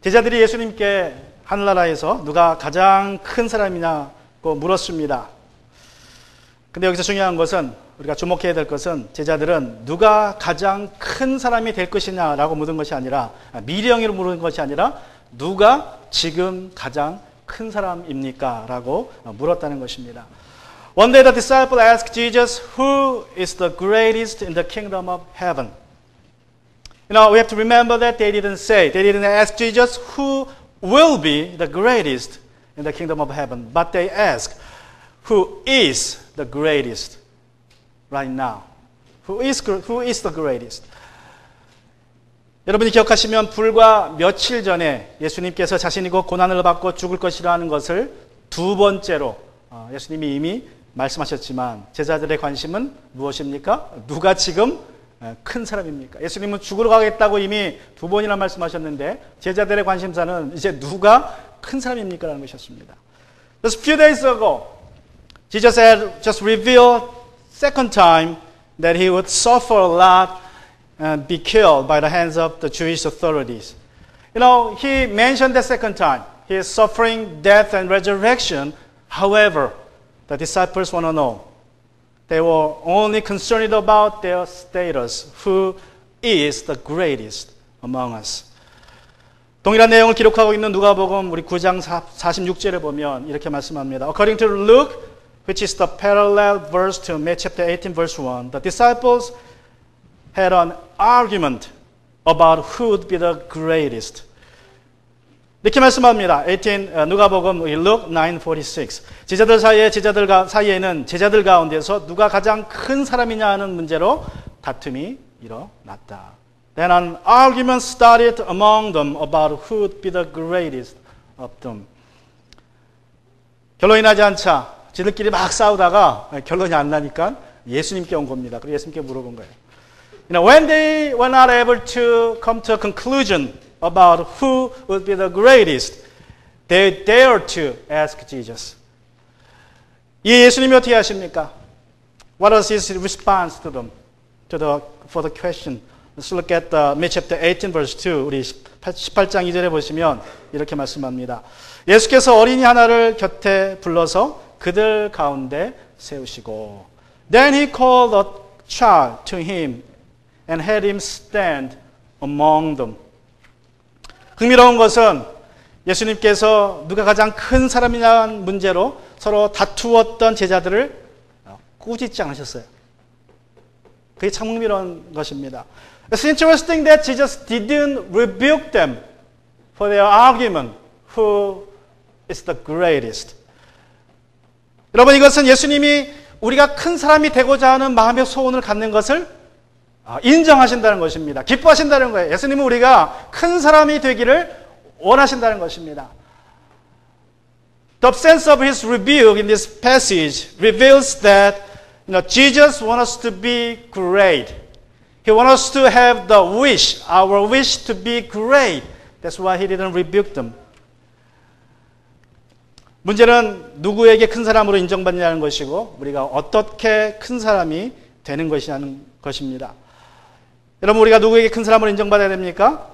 제자들이 예수님께 하늘나라에서 누가 가장 큰 사람이냐고 물었습니다. 근데 여기서 중요한 것은, 우리가 주목해야 될 것은, 제자들은 누가 가장 큰 사람이 될 것이냐라고 묻은 것이 아니라, 미래형으로 물은 것이 아니라 누가 지금 가장 큰 사람입니까? 라고 물었다는 것입니다. One day the disciple asked Jesus, who is the greatest in the kingdom of heaven? You know, we have to remember that they didn't ask Jesus who will be the greatest in the kingdom of heaven, but they asked, who is the greatest right now? Who is the greatest? 여러분이 기억하시면 불과 며칠 전에 예수님께서 자신이 곧 고난을 받고 죽을 것이라는 것을 두 번째로 예수님이 이미 말씀하셨지만, 제자들의 관심은 무엇입니까? 누가 지금 큰 사람입니까? 예수님은 죽으러 가겠다고 이미 두 번이나 말씀하셨는데, 제자들의 관심사는 이제 누가 큰 사람입니까? 라는 것이었습니다. Just a few days ago, Jesus had just revealed second time that he would suffer a lot and be killed by the hands of the Jewish authorities. You know, he mentioned the second time. He is suffering death and resurrection. However, the disciples want to know. They were only concerned about their status. Who is the greatest among us? 동일한 내용을 기록하고 있는 누가복음 우리 9장 46절에 보면 이렇게 말씀합니다. According to Luke, which is the parallel verse to Matthew chapter 18 verse 1, the disciples had an argument about who would be the greatest. 이렇게 말씀합니다. 누가복음 Luke 9:46. 제자들 사이에는 제자들 가운데서 누가 가장 큰 사람이냐 하는 문제로 다툼이 일어났다. Then an argument started among them about who would be the greatest of them. 결론이 나지 않자 지들끼리 막 싸우다가 결론이 안 나니까 예수님께 온 겁니다. 그래서 예수님께 물어본 거예요. You know, when they were not able to come to a conclusion about who would be the greatest, they dared to ask Jesus. 이 예수님이 어떻게 하십니까? What was his response to them, for the question? Let's look at Matthew chapter 18 verse 2. 우리 18장 2절에 보시면 이렇게 말씀합니다. 예수께서 어린이 하나를 곁에 불러서 그들 가운데 세우시고, Then he called a child to him and had him stand among them. 흥미로운 것은 예수님께서 누가 가장 큰 사람이냐는 문제로 서로 다투었던 제자들을 꾸짖지 않으셨어요. 그게 참 흥미로운 것입니다. It's interesting that Jesus didn't rebuke them for their argument. Who is the greatest? 여러분, 이것은 예수님이 우리가 큰 사람이 되고자 하는 마음의 소원을 갖는 것을 인정하신다는 것입니다. 기뻐하신다는 거예요. 예수님은 우리가 큰 사람이 되기를 원하신다는 것입니다. The sense of his rebuke in this passage reveals that Jesus wants us to be great. He wants us to have the wish, our wish to be great. That's why he didn't rebuke them. 문제는 누구에게 큰 사람으로 인정받느냐는 것이고, 우리가 어떻게 큰 사람이 되는 것이냐는 것입니다. 여러분, 우리가 누구에게 큰 사람으로 인정받아야 됩니까?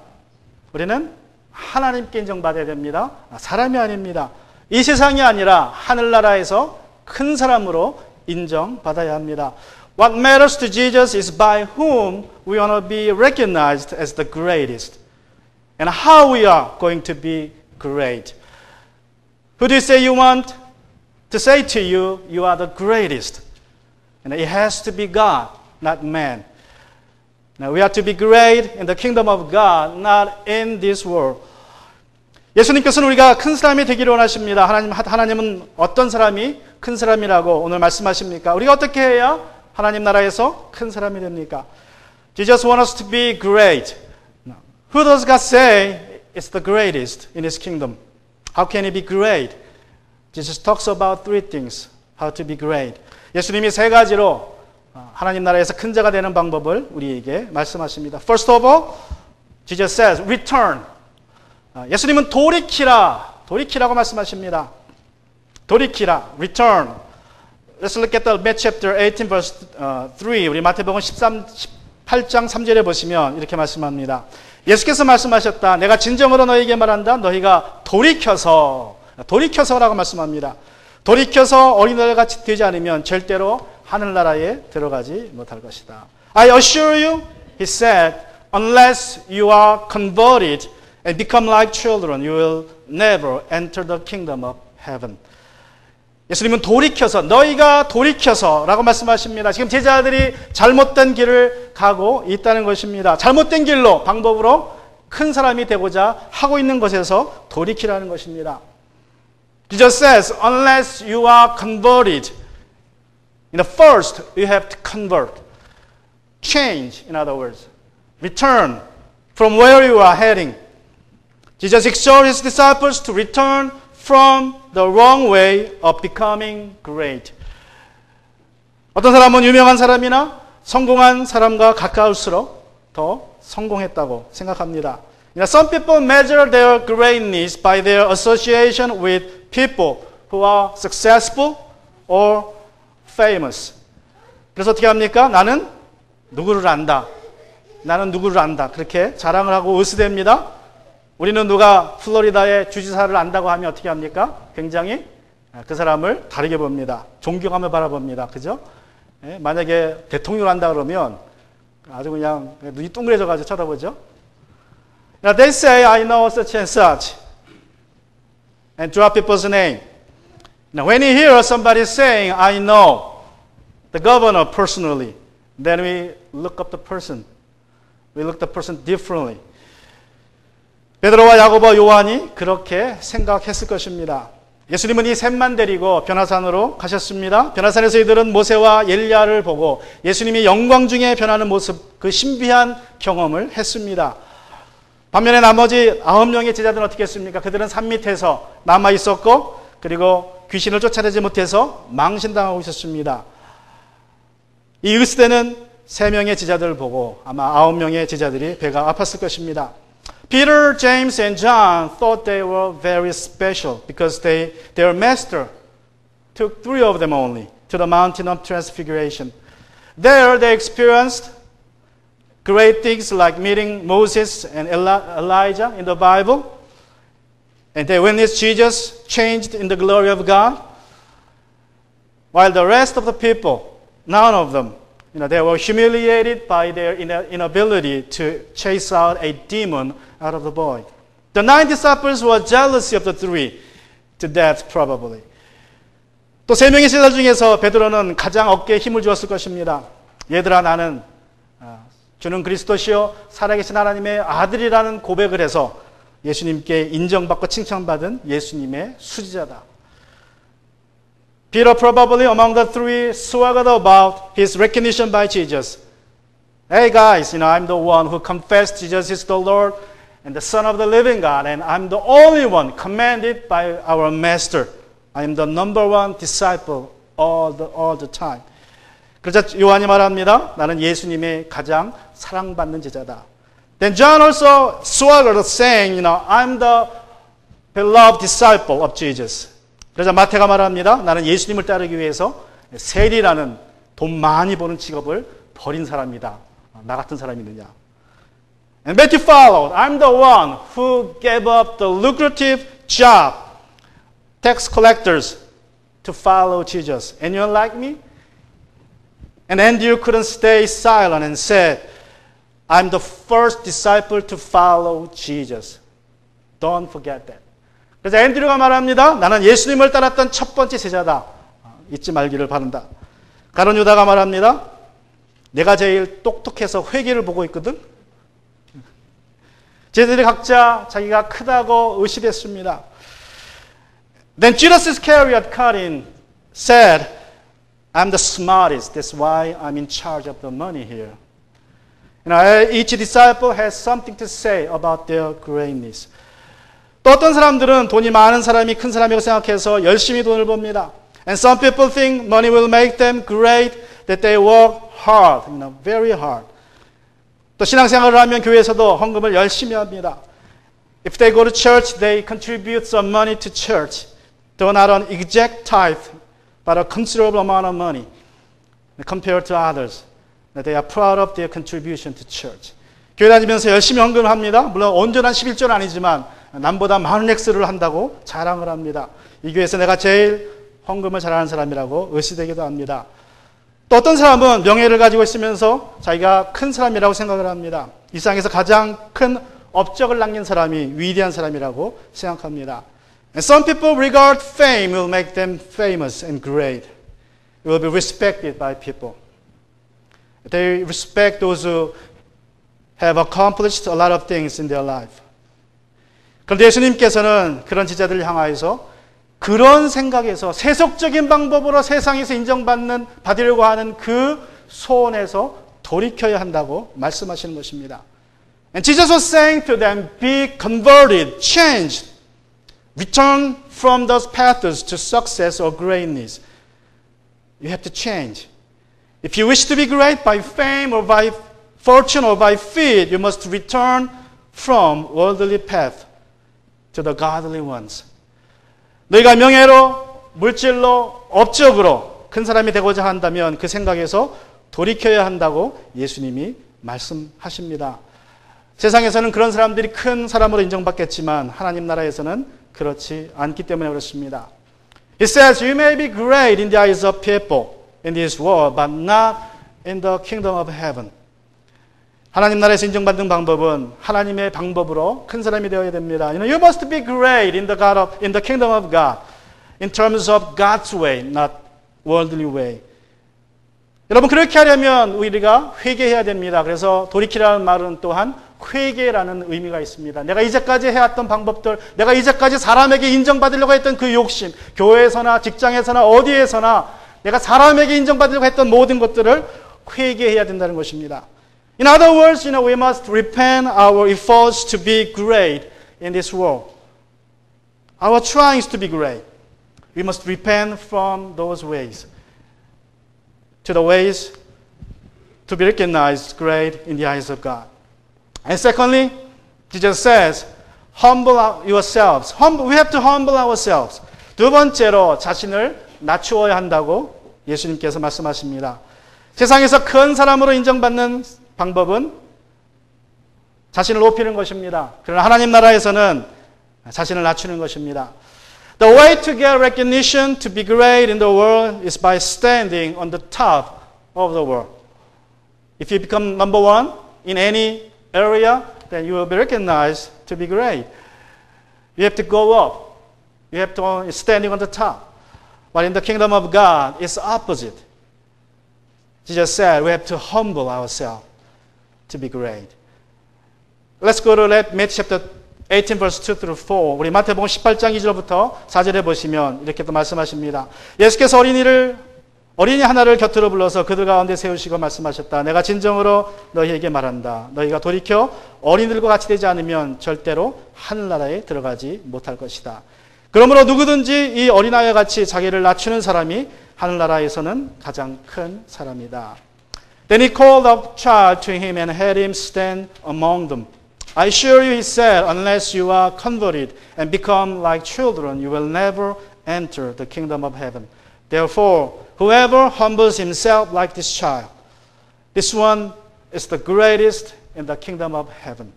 우리는 하나님께 인정받아야 됩니다. 사람이 아닙니다. 이 세상이 아니라 하늘나라에서 큰 사람으로 인정받아야 합니다. What matters to Jesus is by whom we want to be recognized as the greatest, and how we are going to be great. Who do you say you want to say to you, you are the greatest? And it has to be God, not man. Now we are to be great in the kingdom of God, not in this world. 예수님께서는 우리가 큰 사람이 되기를 원하십니다. 하나님은 어떤 사람이 큰 사람이라고 오늘 말씀하십니까? 우리가 어떻게 해야 하나님 나라에서 큰 사람이 됩니까? Jesus wants us to be great. Who does God say is the greatest in His kingdom? How can He be great? Jesus talks about three things. How to be great. 예수님이 세 가지로 하나님 나라에서 큰 자가 되는 방법을 우리에게 말씀하십니다. First of all, Jesus says, return. 예수님은 돌이키라고 말씀하십니다. 돌이키라, return. Let's look at the Matthew chapter 18 verse 3. 우리 마태복음 8장 3절에 보시면 이렇게 말씀합니다. 예수께서 말씀하셨다. 내가 진정으로 너희에게 말한다. 너희가 돌이켜서라고 말씀합니다. 돌이켜서 어린아이들 같이 되지 않으면 절대로 하늘나라에 들어가지 못할 것이다. I assure you, he said, unless you are converted and become like children, you will never enter the kingdom of heaven. 예수님은 돌이켜서, 너희가 돌이켜서 라고 말씀하십니다. 지금 제자들이 잘못된 길을 가고 있다는 것입니다. 잘못된 길로, 방법으로 큰 사람이 되고자 하고 있는 것에서 돌이키라는 것입니다. Jesus says, unless you are converted, first you have to convert. Change, in other words. Return from where you are heading. Jesus exhorted his disciples to return from the wrong way of becoming great. 어떤 사람은 유명한 사람이나 성공한 사람과 가까울수록 더 성공했다고 생각합니다. Some people measure their greatness by their association with people who are successful or famous. 그래서 어떻게 합니까? 나는 누구를 안다. 나는 누구를 안다. 그렇게 자랑을 하고 으스댑니다. 우리는 누가 플로리다의 주지사를 안다고 하면 어떻게 합니까? 굉장히 그 사람을 다르게 봅니다. 존경하며 바라봅니다. 그죠? 만약에 대통령을 안다 그러면 아주 그냥 눈이 둥그레져가지고 쳐다보죠. Now they say, I know such and such, and drop people's name. Now when you hear somebody saying, I know the governor personally, then we look up the person. We look the person differently. 베드로와 야고보, 요한이 그렇게 생각했을 것입니다. 예수님은 이 셋만 데리고 변화산으로 가셨습니다. 변화산에서 이들은 모세와 엘리야를 보고 예수님이 영광 중에 변하는 모습, 그 신비한 경험을 했습니다. 반면에 나머지 9명의 제자들은 어떻게 했습니까? 그들은 산 밑에서 남아 있었고 그리고 귀신을 쫓아내지 못해서 망신당하고 있었습니다. 이 으스대는 3명의 제자들을 보고 아마 9명의 제자들이 배가 아팠을 것입니다. Peter, James, and John thought they were very special because their master took 3 of them only to the mountain of transfiguration. There they experienced great things like meeting Moses and Elijah in the Bible. And they witnessed Jesus changed in the glory of God. While the rest of the people, none of them, they were humiliated by their inability to chase out a demon out of the boy. The 9 disciples were jealous of the 3 to death probably. 또 3명의 제자 중에서 베드로는 가장 어깨에 힘을 주었을 것입니다. 얘들아 나는 주는 그리스도시요 살아계신 하나님의 아들이라는 고백을 해서 예수님께 인정받고 칭찬받은 예수님의 수지자다. Peter probably among the 3 swaggered about his recognition by Jesus. Hey guys, I'm the one who confessed Jesus is the Lord and the Son of the living God, and I'm the only one commanded by our Master. I am the number 1 disciple all the time. 그러자 요한이 말합니다. 나는 예수님의 가장 사랑받는 제자다. Then John also swaggered saying, I'm the beloved disciple of Jesus. 그러자 마태가 말합니다. 나는 예수님을 따르기 위해서 세리라는 돈 많이 버는 직업을 버린 사람이다. 나 같은 사람이 있느냐. And Matthew followed. I'm the one who gave up the lucrative job, tax collectors, to follow Jesus. Anyone like me? And Andrew couldn't stay silent and said, I'm the first disciple to follow Jesus. Don't forget that. 그래서 앤드류가 말합니다. 나는 예수님을 따랐던 첫 번째 제자다. 잊지 말기를 바란다. 가룟 유다가 말합니다. 내가 제일 똑똑해서 회개를 보고 있거든. 제자들이 각자 자기가 크다고 의식했습니다. Then Judas Iscariot cut in, said, I'm the smartest. That's why I'm in charge of the money here. Each disciple has something to say about their greatness. 또 어떤 사람들은 돈이 많은 사람이 큰 사람이라고 생각해서 열심히 돈을 법니다. And some people think money will make them great, that they work hard, very hard. 또 신앙생활을 하면 교회에서도 헌금을 열심히 합니다. If they go to church, they contribute some money to church. Though not an exact tithe, but a considerable amount of money compared to others. They are proud of their contribution to church. 교회 다니면서 열심히 헌금을 합니다. 물론 온전한 11조는 아니지만 남보다 많은 액수를 한다고 자랑을 합니다. 이 교회에서 내가 제일 헌금을 잘하는 사람이라고 의시되기도 합니다. 또 어떤 사람은 명예를 가지고 있으면서 자기가 큰 사람이라고 생각을 합니다. 이 세상에서 가장 큰 업적을 남긴 사람이 위대한 사람이라고 생각합니다. And some people regard fame will make them famous and great. It will be respected by people. They respect those who have accomplished a lot of things in their life. 그런데 예수님께서는 그런 지자들을 향하여서 그런 생각에서 세속적인 방법으로 세상에서 받으려고 하는 그 소원에서 돌이켜야 한다고 말씀하시는 것입니다. And Jesus was saying to them, be converted, changed, return from those paths to success or greatness. You have to change. If you wish to be great by fame or by fortune or by feet, you must return from worldly path to the godly ones. 너희가 명예로, 물질로, 업적으로 큰 사람이 되고자 한다면 그 생각에서 돌이켜야 한다고 예수님이 말씀하십니다. 세상에서는 그런 사람들이 큰 사람으로 인정받겠지만 하나님 나라에서는 그렇지 않기 때문에 그렇습니다. He says, you may be great in the eyes of people in this world, but not in the kingdom of heaven. 하나님 나라에서 인정받는 방법은 하나님의 방법으로 큰 사람이 되어야 됩니다. You must be great in the kingdom of God, in terms of God's way, not worldly way. 여러분 그렇게 하려면 우리가 회개해야 됩니다. 그래서 돌이키라는 말은 또한 회개라는 의미가 있습니다. 내가 이제까지 해왔던 방법들, 내가 이제까지 사람에게 인정받으려고 했던 그 욕심, 교회에서나 직장에서나 어디에서나 내가 사람에게 인정받으려고 했던 모든 것들을 회개해야 된다는 것입니다. In other words, we must repent our efforts to be great in this world. Our trying to be great. We must repent from those ways to the ways to be recognized great in the eyes of God. And secondly, Jesus says, humble yourselves. We have to humble ourselves. 두 번째로 자신을 낮추어야 한다고 예수님께서 말씀하십니다. 세상에서 큰 사람으로 인정받는 방법은 자신을 높이는 것입니다. 그러나 하나님 나라에서는 자신을 낮추는 것입니다. The way to get recognition, to be great in the world is by standing on the top of the world. If you become number one in any area, then you will be recognized to be great. You have to go up. You have to standing on the top. But in the kingdom of God, it's opposite. Jesus said we have to humble ourselves to be great. Let's go to Matthew chapter 18 verse 2 through 4. 우리 마태복음 18장 2절부터 4절에 보시면 이렇게 또 말씀하십니다. 예수께서 어린이 하나를 곁으로 불러서 그들 가운데 세우시고 말씀하셨다. 내가 진정으로 너희에게 말한다. 너희가 돌이켜 어린이들과 같이 되지 않으면 절대로 하늘나라에 들어가지 못할 것이다. 그러므로 누구든지 이 어린아이와 같이 자기를 낮추는 사람이 하늘나라에서는 가장 큰 사람이다. Then he called a child to him and had him stand among them. I assure you, he said, unless you are converted and become like children, you will never enter the kingdom of heaven. Therefore, whoever humbles himself like this child, this one is the greatest in the kingdom of heaven.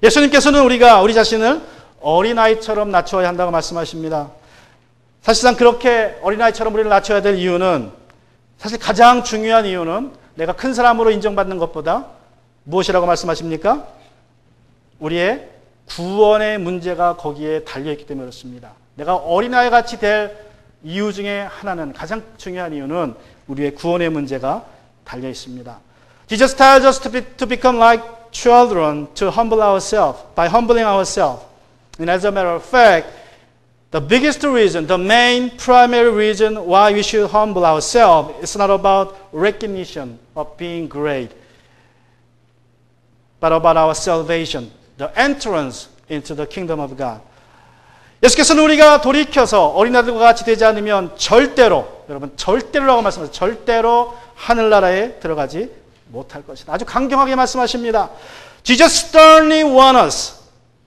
예수님께서는 우리 자신을 어린아이처럼 낮춰야 한다고 말씀하십니다. 사실상 그렇게 어린아이처럼 우리를 낮춰야 될 이유는 사실 가장 중요한 이유는 내가 큰 사람으로 인정받는 것보다 무엇이라고 말씀하십니까? 우리의 구원의 문제가 거기에 달려있기 때문에 그렇습니다. 내가 어린아이 같이 될 이유 중에 하나는 가장 중요한 이유는 우리의 구원의 문제가 달려 있습니다. Jesus tells us to become like children, to humble ourselves, by humbling ourselves. And as a matter of fact, the biggest reason, the main primary reason why we should humble ourselves is not about recognition of being great, but about our salvation, the entrance into the kingdom of God. 예수께서는 우리가 돌이켜서 어린아이들과 같이 되지 않으면 절대로, 여러분 절대로라고 말씀하세요. 절대로 하늘나라에 들어가지 못할 것이다. 아주 강경하게 말씀하십니다. Jesus sternly warns us.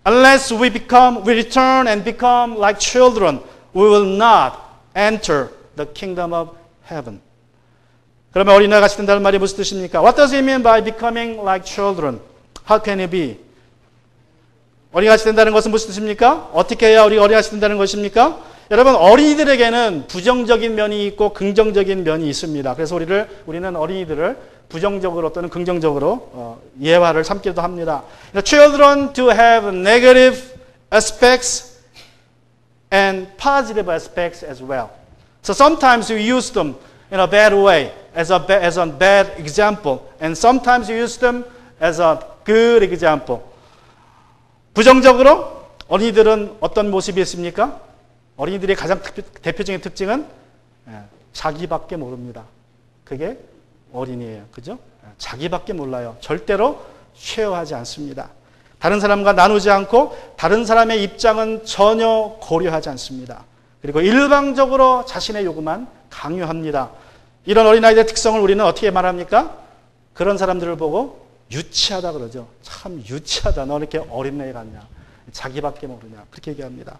Unless we return and become like children, we will not enter the kingdom of heaven. 그러면 어린아이 같이 된다는 말이 무슨 뜻입니까? What does it mean by becoming like children? How can it be? 어린이같이 된다는 것은 무슨 뜻입니까? 어떻게 해야 우리가 어린이같이 된다는 것입니까? 여러분, 어린이들에게는 부정적인 면이 있고 긍정적인 면이 있습니다. 그래서 우리는 어린이들을 부정적으로 또는 긍정적으로 예화를 삼기도 합니다. Children do have negative aspects and positive aspects as well. So sometimes you use them in a bad way, as a bad example, and sometimes you use them as a good example. 부정적으로 어린이들은 어떤 모습이 있습니까? 어린이들의 가장 대표적인 특징은 자기밖에 모릅니다. 그게 어린이에요. 그죠? 자기밖에 몰라요. 절대로 쉐어하지 않습니다. 다른 사람과 나누지 않고 다른 사람의 입장은 전혀 고려하지 않습니다. 그리고 일방적으로 자신의 요구만 강요합니다. 이런 어린아이들의 특성을 우리는 어떻게 말합니까? 그런 사람들을 보고 유치하다 그러죠. 참 유치하다. 너 이렇게 어린애 같냐. 자기밖에 모르냐. 그렇게 얘기합니다.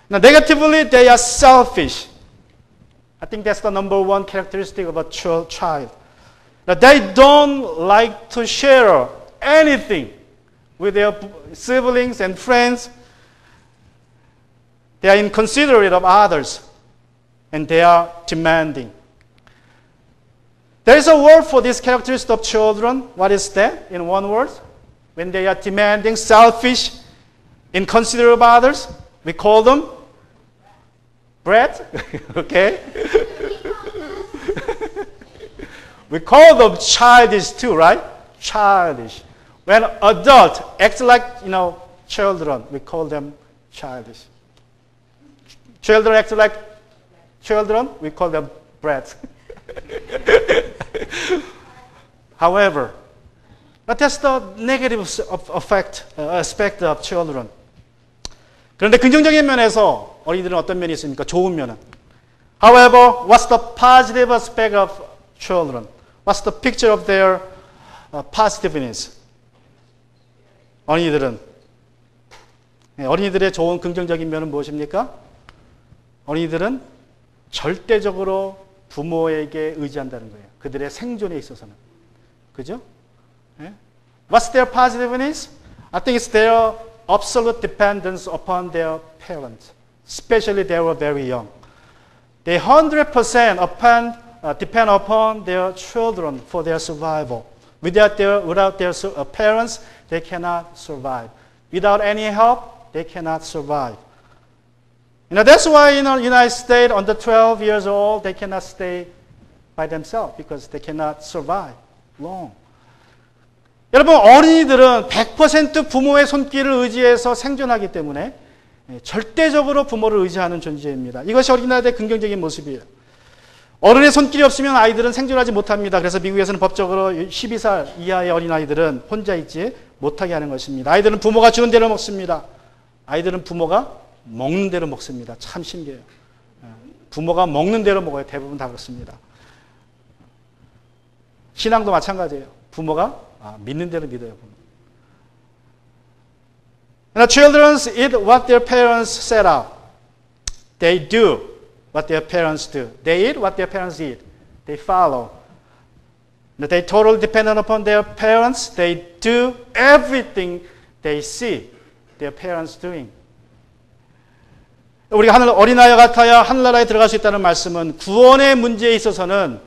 Now, negatively, they are selfish. I think that's the number one characteristic of a child. Now, they don't like to share anything with their siblings and friends. They are inconsiderate of others. And they are demanding. There is a word for this characteristic of children. What is that in one word? When they are demanding, selfish, inconsiderate of others, we call them brat. Okay? We call them childish too, right? Childish. When adults act like, children, we call them childish. Children act like children, we call them brats. However, but that's the negative aspect of children. 그런데 긍정적인 면에서 어린이들은 어떤 면이 있습니까? 좋은 면은. However, what's the positive aspect of children? What's the picture of their positiveness? 어린이들의 좋은 긍정적인 면은 무엇입니까? 어린이들은 절대적으로 부모에게 의지한다는 거예요. 그들의 생존에 있어서는. 그죠? What's their positiveness? I think it's their absolute dependence upon their parents, especially they were very young. They 100% depend upon their children for their survival. Without their parents, they cannot survive. Without any help, they cannot survive. That's why in the United States, under 12 years old, they cannot stay by themselves because they cannot survive long. 여러분, 어린이들은 100% 부모의 손길을 의지해서 생존하기 때문에 절대적으로 부모를 의지하는 존재입니다. 이것이 어린아이들의 긍정적인 모습이에요. 어른의 손길이 없으면 아이들은 생존하지 못합니다. 그래서 미국에서는 법적으로 12살 이하의 어린아이들은 혼자 있지 못하게 하는 것입니다. 아이들은 부모가 주는 대로 먹습니다. 아이들은 부모가 먹는 대로 먹습니다. 참 신기해요. 부모가 먹는 대로 먹어요. 대부분 다 그렇습니다. 신앙도 마찬가지예요. 부모가 믿는 대로 믿어요. And the children eat what their parents set out. They do what their parents do. They eat what their parents eat. They follow. They totally dependent upon their parents. They do everything they see their parents doing. 우리가 어린아이와 같아야 하늘나라에 들어갈 수 있다는 말씀은 구원의 문제에 있어서는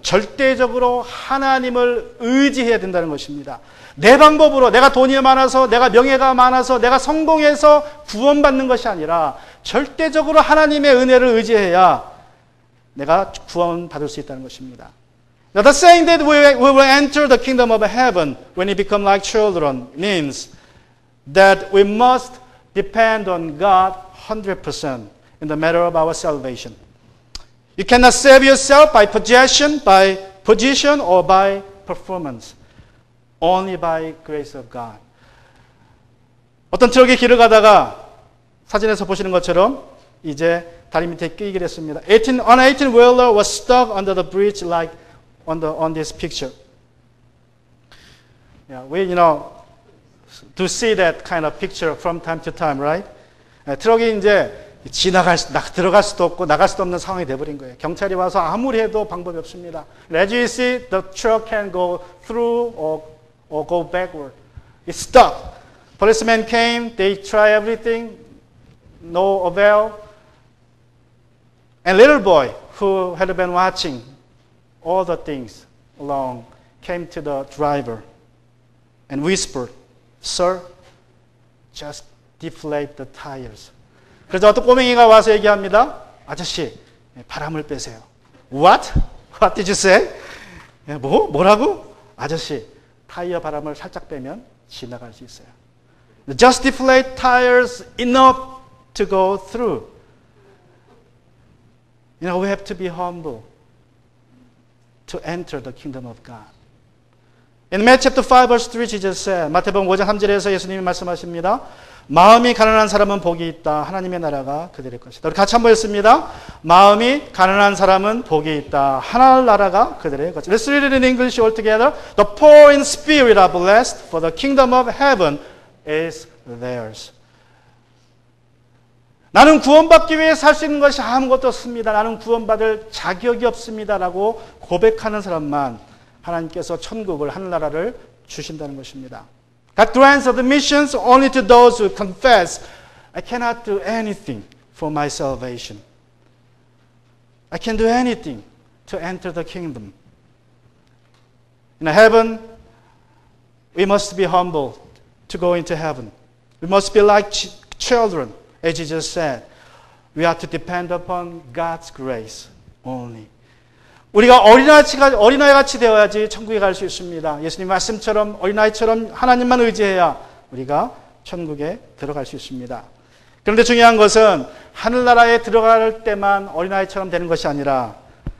절대적으로 하나님을 의지해야 된다는 것입니다. 내 방법으로 내가 돈이 많아서 내가 명예가 많아서 내가 성공해서 구원받는 것이 아니라 절대적으로 하나님의 은혜를 의지해야 내가 구원받을 수 있다는 것입니다. Now, the saying that we will enter the kingdom of heaven when we become like children means that we must depend on God 100% in the matter of our salvation. You cannot save yourself by possession, by position, or by performance. Only by grace of God. 어떤 트럭이 길을 가다가 사진에서 보시는 것처럼 이제 다리 밑에 끼게 됐습니다. An 18-wheeler was stuck under the bridge like on this picture. Yeah, we to see that kind of picture from time to time, right? 트럭이 이제 들어갈 수도 없고 나갈 수도 없는 상황이 돼버린 거예요. 경찰이 와서 아무리 해도 방법이 없습니다. As you see, the truck can go through or go backward. It's stuck. Policemen came, they tried everything, no avail. And little boy who had been watching all the things along came to the driver and whispered, "Sir, just deflate the tires." 그래서 어떤 꼬맹이가 와서 얘기합니다. 아저씨, 바람을 빼세요. What? What did you say? 뭐라고? 아저씨, 타이어 바람을 살짝 빼면 지나갈 수 있어요. Just deflate tires enough to go through. You know, we have to be humble to enter the kingdom of God. In Matthew chapter 5 verse 3 Jesus said, 마태복음 5장 3절에서 예수님이 말씀하십니다. 마음이 가난한 사람은 복이 있다. 하나님의 나라가 그들의 것이다. 우리 같이 한번 읽습니다. 마음이 가난한 사람은 복이 있다. 하나님 나라가 그들의 것이다. Let's read it in English all together. The poor in spirit are blessed, for the kingdom of heaven is theirs. 나는 구원받기 위해 살 수 있는 것이 아무것도 없습니다. 나는 구원받을 자격이 없습니다. 라고 고백하는 사람만 하나님께서 천국을, 하늘나라를 주신다는 것입니다. God grants admissions only to those who confess, I cannot do anything for my salvation. I can do anything to enter the kingdom. In heaven, we must be humble to go into heaven. We must be like children, as Jesus said. We are to depend upon God's grace only. 우리가 어린아이같이 되어야지 천국에 갈 수 있습니다. 예수님 말씀처럼 어린아이처럼 하나님만 의지해야 우리가 천국에 들어갈 수 있습니다. 그런데 중요한 것은 하늘나라에 들어갈 때만 어린아이처럼 되는 것이 아니라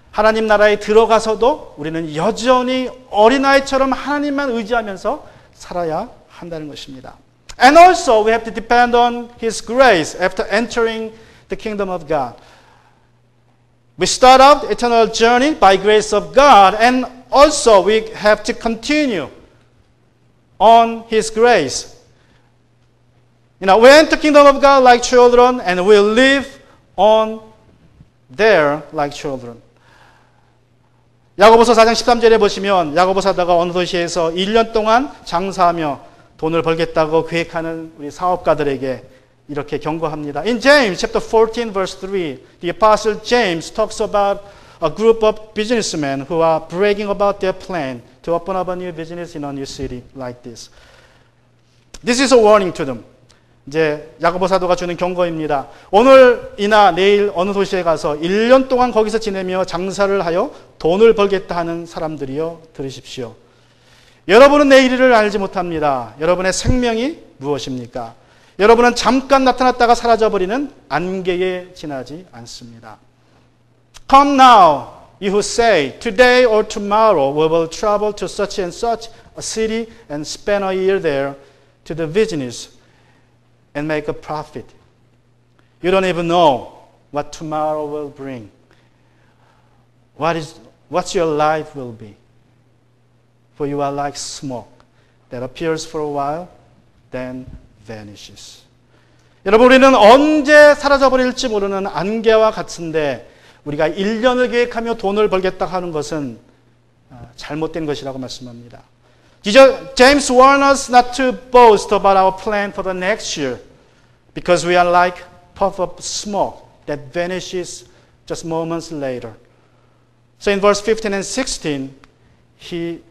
하나님 나라에 들어가서도 우리는 여전히 어린아이처럼 하나님만 의지하면서 살아야 한다는 것입니다. And also we have to depend on His grace after entering the kingdom of God. We start out eternal journey by grace of God, and also we have to continue on His grace. You know, we enter the kingdom of God like children, and we live on there like children. 야고보서 4장 13절에 보시면 야고보 사도가 어느 도시에서 1년 동안 장사하며 돈을 벌겠다고 계획하는 우리 사업가들에게 이렇게 경고합니다. In James chapter 14 verse 3, the apostle James talks about a group of businessmen who are bragging about their plan to open up a new business in a new city like this. This is a warning to them. 이제 야고보 사도가 주는 경고입니다. 오늘이나 내일 어느 도시에 가서 1년 동안 거기서 지내며 장사를 하여 돈을 벌겠다 하는 사람들이여 들으십시오. 여러분은 내일을 알지 못합니다. 여러분의 생명이 무엇입니까? 여러분은 잠깐 나타났다가 사라져버리는 안개에 지나지 않습니다. Come now, you who say, today or tomorrow we will travel to such and such a city and spend a year there to do business and make a profit. You don't even know what tomorrow will bring. What your life will be. For you are like smoke that appears for a while, then vanishes. 여러분, 우리는 언제 사라져버릴지 모르는 안개와 같은데 우리가 1년을 계획하며 돈을 벌겠다 하는 것은 잘못된 것이라고 말씀합니다. James warned us not to boast about our plan for the next year because we are like puff of smoke that vanishes just moments later. So in verse 15 and 16, he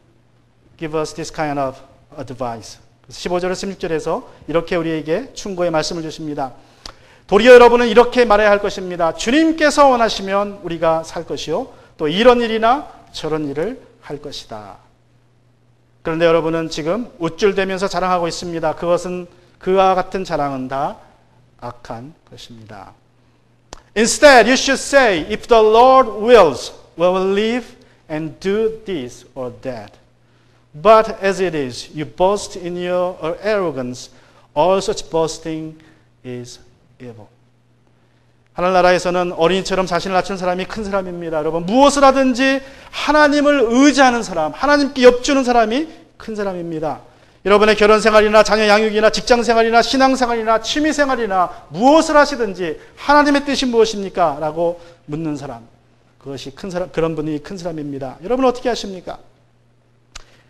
gives us this kind of advice. 15절에서 16절에서 이렇게 우리에게 충고의 말씀을 주십니다. 도리어 여러분은 이렇게 말해야 할 것입니다. 주님께서 원하시면 우리가 살 것이요, 또 이런 일이나 저런 일을 할 것이다. 그런데 여러분은 지금 우쭐대면서 자랑하고 있습니다. 그것은 그와 같은 자랑은 다 악한 것입니다. Instead, you should say, if the Lord wills, we will live and do this or that. But as it is, you boast in your arrogance. All such boasting is evil. 하늘나라에서는 어린이처럼 자신을 낮춘 사람이 큰 사람입니다. 여러분, 무엇을 하든지 하나님을 의지하는 사람, 하나님께 엽주는 사람이 큰 사람입니다. 여러분의 결혼 생활이나 자녀 양육이나 직장 생활이나 신앙 생활이나 취미 생활이나 무엇을 하시든지 하나님의 뜻이 무엇입니까? 라고 묻는 사람. 그것이 큰 사람, 그런 분이 큰 사람입니다. 여러분 어떻게 하십니까?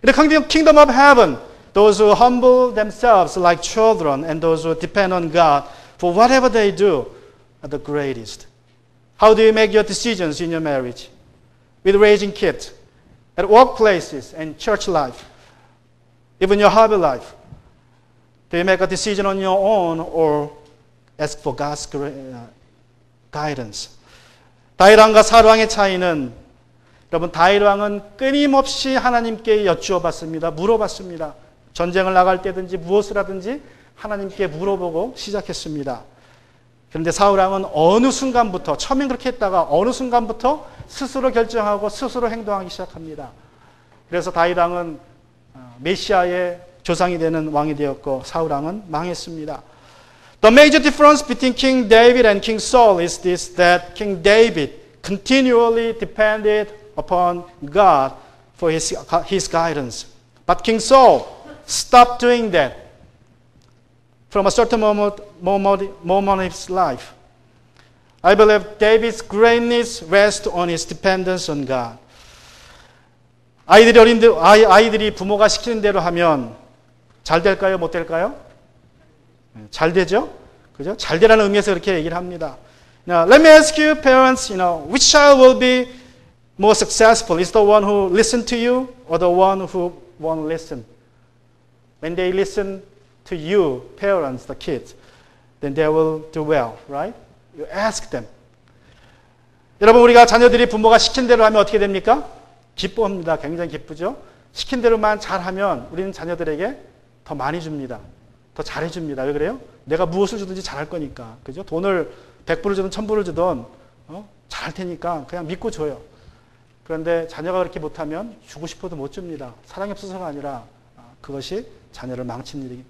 In the kingdom of heaven, those who humble themselves like children and those who depend on God for whatever they do are the greatest. How do you make your decisions in your marriage? With raising kids, at workplaces and church life, even your hobby life. Do you make a decision on your own or ask for God's guidance? 다윗 왕과 사울 왕의 차이는 여러분 다윗 왕은 끊임없이 하나님께 여쭈어봤습니다. 물어봤습니다. 전쟁을 나갈 때든지 무엇을 하든지 하나님께 물어보고 시작했습니다. 그런데 사울 왕은 어느 순간부터 처음엔 그렇게 했다가 어느 순간부터 스스로 결정하고 스스로 행동하기 시작합니다. 그래서 다윗 왕은 메시아의 조상이 되는 왕이 되었고 사울 왕은 망했습니다. The major difference between King David and King Saul is this, that King David continually depended upon God for his guidance. But King Saul stopped doing that from a certain moment of his life. I believe David's greatness rests on his dependence on God. 아이들이 부모가 시키는 대로 하면 잘 될까요? 못 될까요? 잘 되죠? 그죠? 잘 되라는 의미에서 그렇게 얘기를 합니다. Now, let me ask you, parents, which child will be more successful? Is the one who listens to you or the one who won't listen? When they listen to you, parents, the kids, then they will do well, right? You ask them. 여러분, 우리가 자녀들이 부모가 시킨 대로 하면 어떻게 됩니까? 기뻐합니다. 굉장히 기쁘죠? 시킨 대로만 잘하면 우리는 자녀들에게 더 많이 줍니다. 더 잘해줍니다. 왜 그래요? 내가 무엇을 주든지 잘할 거니까. 그죠? 돈을 100불을 주든 1000불을 주든 잘할 테니까 그냥 믿고 줘요. 그런데 자녀가 그렇게 못하면 주고 싶어도 못 줍니다. 사랑이 없어서가 아니라 그것이 자녀를 망치는 일이기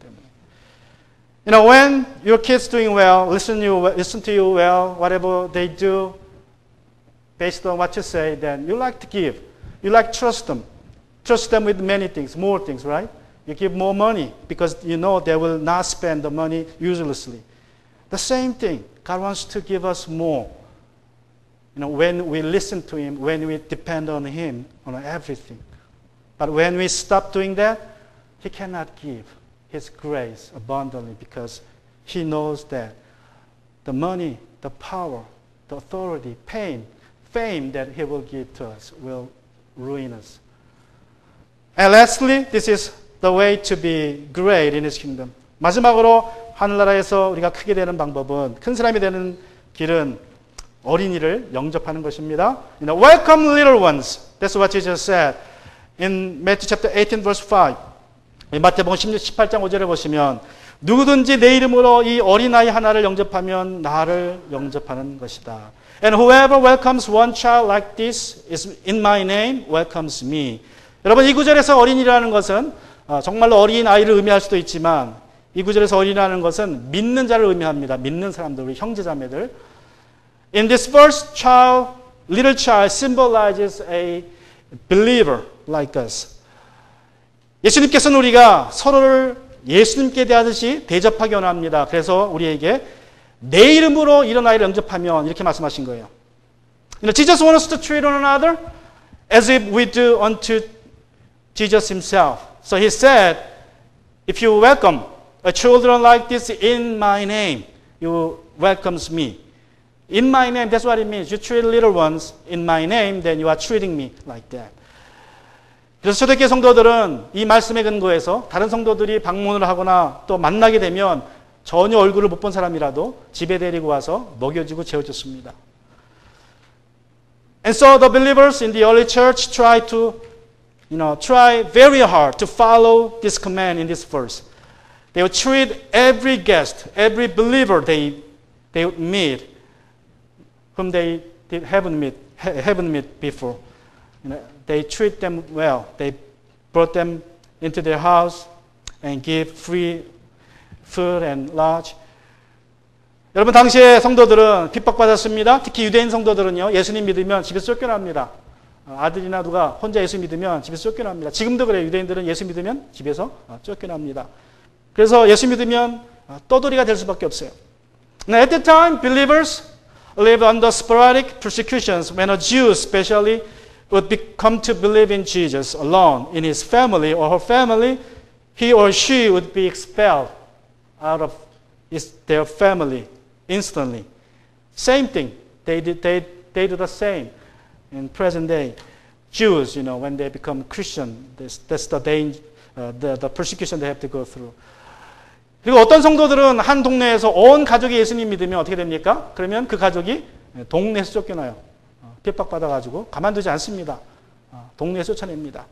때문에. When your kids doing well, listen to you well, whatever they do, based on what you say, then you like to give. You like to trust them. Trust them with many things, more things, right? You give more money because you know they will not spend the money uselessly. The same thing. God wants to give us more. When we listen to Him, when we depend on Him, on everything. But when we stop doing that, He cannot give His grace abundantly because He knows that the money, the power, the authority, fame that He will give to us will ruin us. And lastly, this is the way to be great in His kingdom. 마지막으로 하늘나라에서 우리가 크게 되는 방법은, 큰 사람이 되는 길은 어린이를 영접하는 것입니다. Welcome little ones. That's what Jesus said. In Matthew chapter 18 verse 5. 마태복음 18장 5절에 보시면 누구든지 내 이름으로 이 어린아이 하나를 영접하면 나를 영접하는 것이다. And whoever welcomes one child like this is in my name welcomes me. 여러분 이 구절에서 어린이라는 것은 정말로 어린 아이를 의미할 수도 있지만 이 구절에서 어린이라는 것은 믿는 자를 의미합니다. 믿는 사람들, 우리 형제자매들. In this verse, little child symbolizes a believer like us. 예수님께서는 우리가 서로를 예수님께 대하듯이 대접하기 원합니다. 그래서 우리에게 내 이름으로 이런 아이를 영접하면 이렇게 말씀하신 거예요. Jesus wants us to treat one another as if we do unto Jesus himself. So he said, if you welcome a children like this in my name, you welcomes me. In my name, that's what it means. You treat little ones in my name, then you are treating me like that. 그래서 초대교회 성도들은 이 말씀에 근거해서 다른 성도들이 방문을 하거나 또 만나게 되면 전혀 얼굴을 못 본 사람이라도 집에 데리고 와서 먹여주고 재워줬습니다. And so the believers in the early church try very hard to follow this command in this verse. They would treat every guest, every believer they would meet, whom they haven't met before. They treat them well. They brought them into their house and give free food and lodge. 여러분 당시에 성도들은 핍박받았습니다. 특히 유대인 성도들은요. 예수님 믿으면 집에서 쫓겨납니다. 아들이나 누가 혼자 예수 믿으면 집에서 쫓겨납니다. 지금도 그래요. 유대인들은 예수 믿으면 집에서 쫓겨납니다. 그래서 예수 믿으면 떠돌이가 될 수밖에 없어요. Now, at the time, believers lived under sporadic persecutions when a Jew especially would come to believe in Jesus alone in his family or her family, he or she would be expelled out of their family instantly. Same thing. They do the same in present day. Jews, when they become Christian, that's the danger, the persecution they have to go through. 그리고 어떤 성도들은 한 동네에서 온 가족이 예수님 믿으면 어떻게 됩니까? 그러면 그 가족이 동네에서 쫓겨나요. 핍박받아가지고 가만두지 않습니다. 동네에서 쫓아냅니다.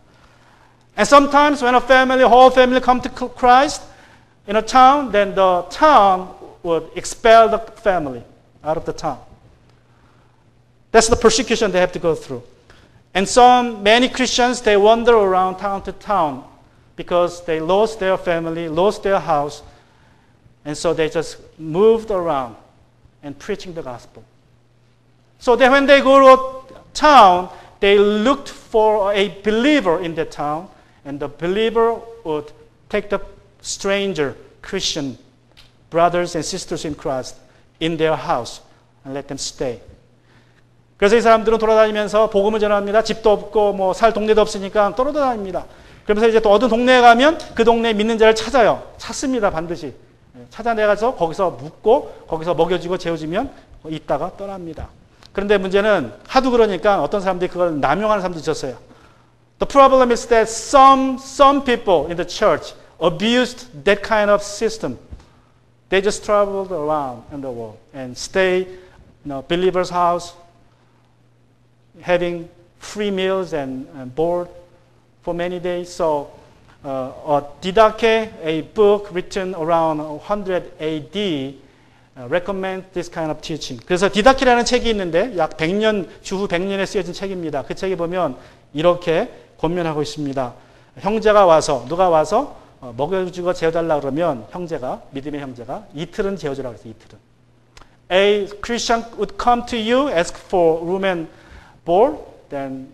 And sometimes when whole family come to Christ in a town, then the town would expel the family out of the town. That's the persecution they have to go through. And many Christians, they wander around town to town because they lost their family, lost their house, and so they just moved around and preaching the gospel. So that when they go to a town, they looked for a believer in the town, and the believer would take the stranger, Christian brothers and sisters in Christ in their house and let them stay. 그래서 이 사람들은 돌아다니면서 복음을 전합니다. 집도 없고 살 동네도 없으니까 돌아다닙니다. 그러면서 이제 또 어떤 동네에 가면 그 동네에 믿는 자를 찾습니다. 반드시. 찾아내가서 거기서 묵고 거기서 먹여주고 재워주면 있다가 떠납니다. 그런데 문제는 하도 그러니까 어떤 사람들이 그걸 남용하는 사람도 있었어요. The problem is that some people in the church abused that kind of system. They just traveled around in the world and stay in a believer's house, having free meals and board for many days. So Didache, a book written around 100 AD, recommend this kind of teaching. 그래서 디다케라는 책이 있는데 약 100년, 주후 100년에 쓰여진 책입니다. 그 책에 보면 이렇게 권면하고 있습니다. 형제가 와서, 누가 와서 먹여주고 재워달라 그러면 믿음의 형제가 이틀은 재워주라고 했어요. 이틀은. A Christian would come to you, ask for room and board, then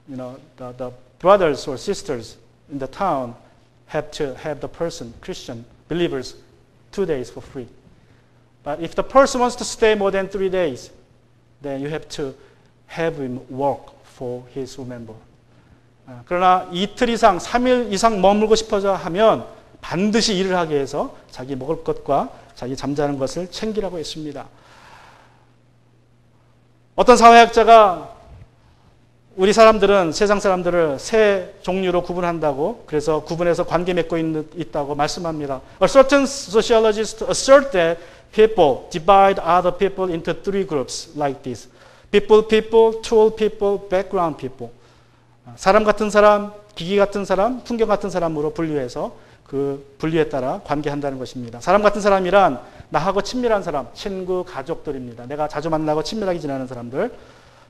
the brothers or sisters in the town have to have the person, Christian believers, 2 days for free. But if the person wants to stay more than 3 days, then you have to have him work for his room and board. 그러나 이틀 이상, 3일 이상 머물고 싶어서 하면 반드시 일을 하게 해서 자기 먹을 것과 자기 잠자는 것을 챙기라고 했습니다. 어떤 사회학자가 우리 사람들은 세상 사람들을 세 종류로 구분한다고 그래서 구분해서 관계 맺고 있다고 말씀합니다. A certain sociologist assert that people divide other people into 3 groups like this. People, tool people, background people. 사람 같은 사람, 기기 같은 사람, 풍경 같은 사람으로 분류해서 그 분류에 따라 관계한다는 것입니다. 사람 같은 사람이란 나하고 친밀한 사람, 친구, 가족들입니다. 내가 자주 만나고 친밀하게 지내는 사람들.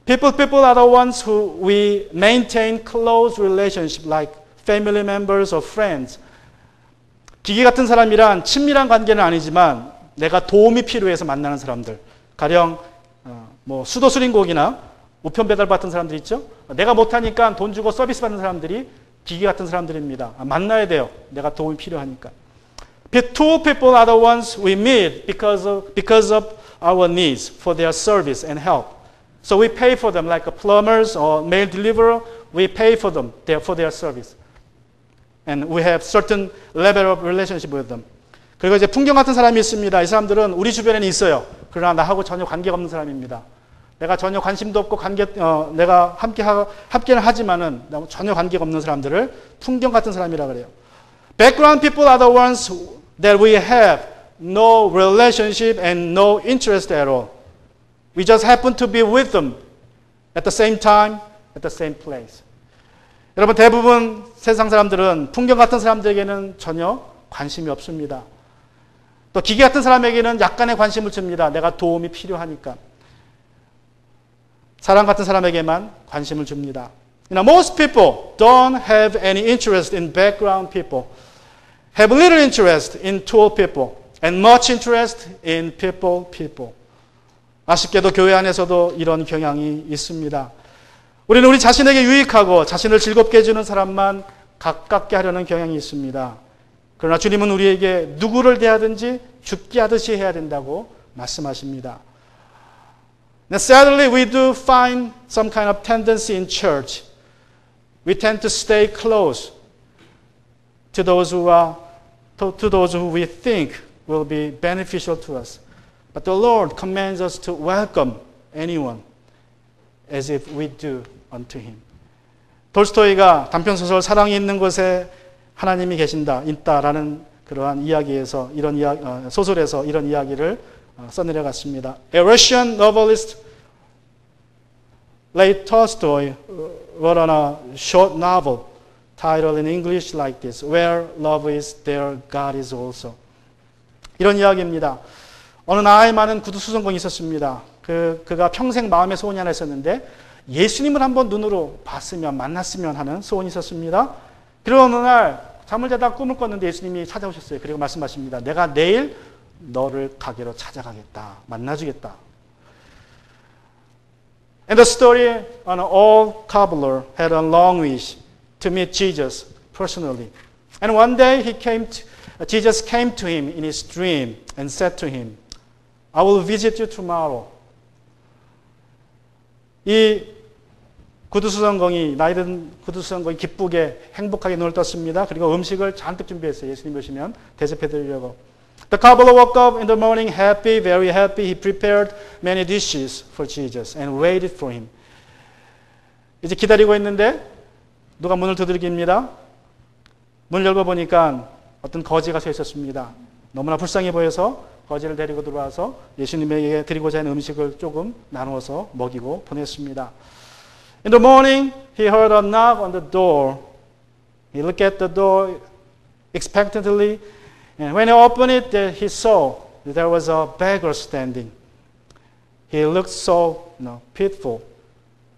People are the ones who we maintain close relationship like family members or friends. 기계 같은 사람이란 친밀한 관계는 아니지만 내가 도움이 필요해서 만나는 사람들. 가령 수도 수린곡이나 우편 배달 받은 사람들 있죠? 내가 못하니까 돈 주고 서비스 받는 사람들이 기계 같은 사람들입니다. 만나야 돼요. 내가 도움이 필요하니까. Two people are the ones we meet because of our needs for their service and help. So we pay for them like a plumbers or mail deliverer. We pay for them for their service. And we have certain level of relationship with them. 그리고 이제 풍경 같은 사람이 있습니다. 이 사람들은 우리 주변에는 있어요. 그러나 나하고 전혀 관계가 없는 사람입니다. 내가 전혀 관심도 없고 내가 함께는 하지만은 전혀 관계가 없는 사람들을 풍경 같은 사람이라 그래요. Background people are the ones that we have no relationship and no interest at all. We just happen to be with them at the same time, at the same place. 여러분 대부분 세상 사람들은 풍경 같은 사람들에게는 전혀 관심이 없습니다. 또 기계 같은 사람에게는 약간의 관심을 줍니다. 내가 도움이 필요하니까. 사람 같은 사람에게만 관심을 줍니다. Most people don't have any interest in background people, have little interest in tool people, and much interest in people. 아쉽게도 교회 안에서도 이런 경향이 있습니다. 우리는 우리 자신에게 유익하고 자신을 즐겁게 해주는 사람만 가깝게 하려는 경향이 있습니다. 그러나 주님은 우리에게 누구를 대하든지 죽게 하듯이 해야 된다고 말씀하십니다. Now, sadly, we do find some kind of tendency in church. We tend to stay close to those who we think will be beneficial to us. But the Lord commands us to welcome anyone as if we do unto Him. 톨스토이가 단편소설 사랑이 있는 곳에 하나님이 있다라는 그러한 이야기에서 소설에서 이런 이야기를 써내려갔습니다. A Russian novelist Lev Tolstoy wrote on a short novel titled in English like this: Where love is, there God is also. 이런 이야기입니다. 어느 나이 많은 구두수선공이 있었습니다. 그가 평생 마음의 소원이 하나 있었는데 예수님을 한번 눈으로 봤으면 만났으면 하는 소원이 있었습니다. 그리고 어느 날 잠을 자다 꿈을 꿨는데 예수님이 찾아오셨어요. 그리고 말씀하십니다. 내가 내일 너를 가게로 찾아가겠다. 만나주겠다. And the story, an old cobbler had a long wish to meet Jesus personally. And one day Jesus came to him in his dream and said to him, I will visit you tomorrow. 이 나이든 구두수선공이 기쁘게 행복하게 눈을 떴습니다. 그리고 음식을 잔뜩 준비했어요. 예수님 오시면 대접해 드리려고. The cobbler woke up in the morning happy, very happy. He prepared many dishes for Jesus and waited for him. 이제 기다리고 있는데 누가 문을 두들깁니다. 문을 열어보니까 어떤 거지가 서 있었습니다. 너무나 불쌍해 보여서 거지를 데리고 들어와서 예수님에게 드리고자 하는 음식을 조금 나누어서 먹이고 보냈습니다. In the morning, he heard a knock on the door. He looked at the door expectantly, and when he opened it, he saw that there was a beggar standing. He looked so pitiful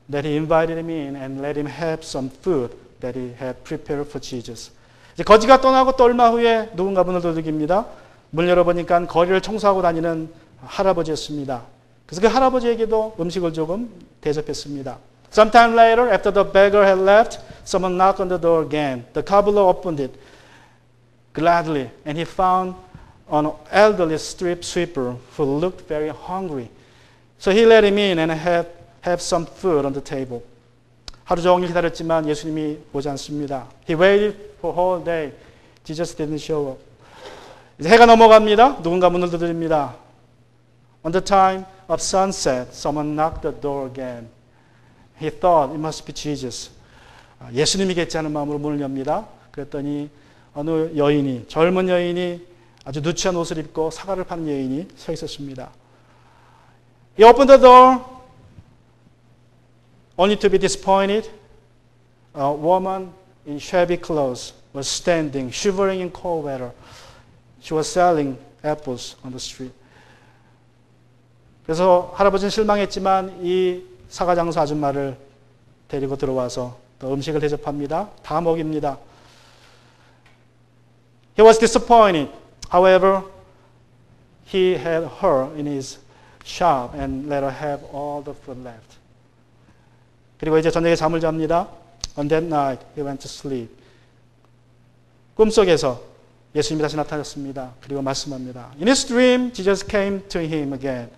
that he invited him in and let him have some food that he had prepared for Jesus. 이제 거지가 떠나고 또 얼마 후에 누군가 문을 두들깁니다. 문을 열어보니까 거리를 청소하고 다니는 할아버지였습니다. 그래서 그 할아버지에게도 음식을 조금 대접했습니다. Sometime later, after the beggar had left, someone knocked on the door again. The cobbler opened it gladly, and he found an elderly street sweeper who looked very hungry. So he let him in and have some food on the table. 하루 종일 기다렸지만 예수님이 오지 않습니다. He waited for a whole day. Jesus didn't show up. 이제 해가 넘어갑니다. 누군가 문을 두드립니다. On the time of sunset, someone knocked the door again. He thought it must be Jesus. 예수님이겠지 하는 마음으로 문을 엽니다. 그랬더니 어느 젊은 여인이 아주 누추한 옷을 입고 사과를 파는 여인이 서 있었습니다. He opened the door only to be disappointed. A woman in shabby clothes was standing, shivering in cold weather. She was selling apples on the street. 그래서 할아버지는 실망했지만 이 사과장수 아줌마를 데리고 들어와서 또 음식을 대접합니다. 다 먹입니다. He was disappointed. However, he had her in his shop and let her have all the food left. 그리고 이제 저녁에 잠을 잡니다. On that night, he went to sleep. 꿈속에서 예수님이 다시 나타났습니다. 그리고 말씀합니다. In his dream, Jesus came to him again.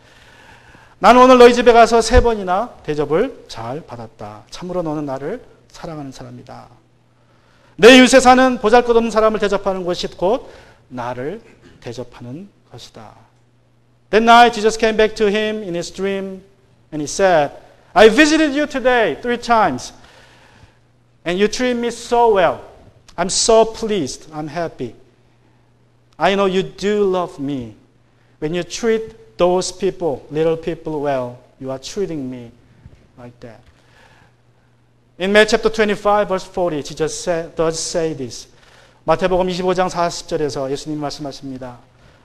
나는 오늘 너희 집에 가서 3번이나 대접을 잘 받았다. 참으로 너는 나를 사랑하는 사람이다. 내 유세 사는 보잘것없는 사람을 대접하는 것이 곧 나를 대접하는 것이다. That night Jesus came back to him in his dream and he said, I visited you today 3 times and you treat me so well. I'm so pleased. I'm happy. I know you do love me. When you treat those people, little people well, you are treating me like that. In Matthew chapter 25, verse 40, Jesus does say this. 마태복음 25장 40절에서 예수님이 말씀하십니다.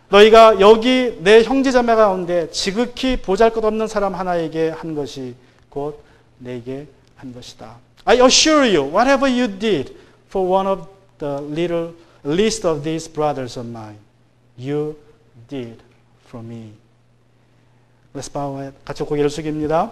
너희가 여기 내 형제자매 가운데 지극히 보잘것없는 사람 하나에게 한 것이 곧 내게 한 것이다. I assure you, whatever you did for one of the least of these brothers of mine, you did for me. Let's bow. 같이 고개를 숙입니다.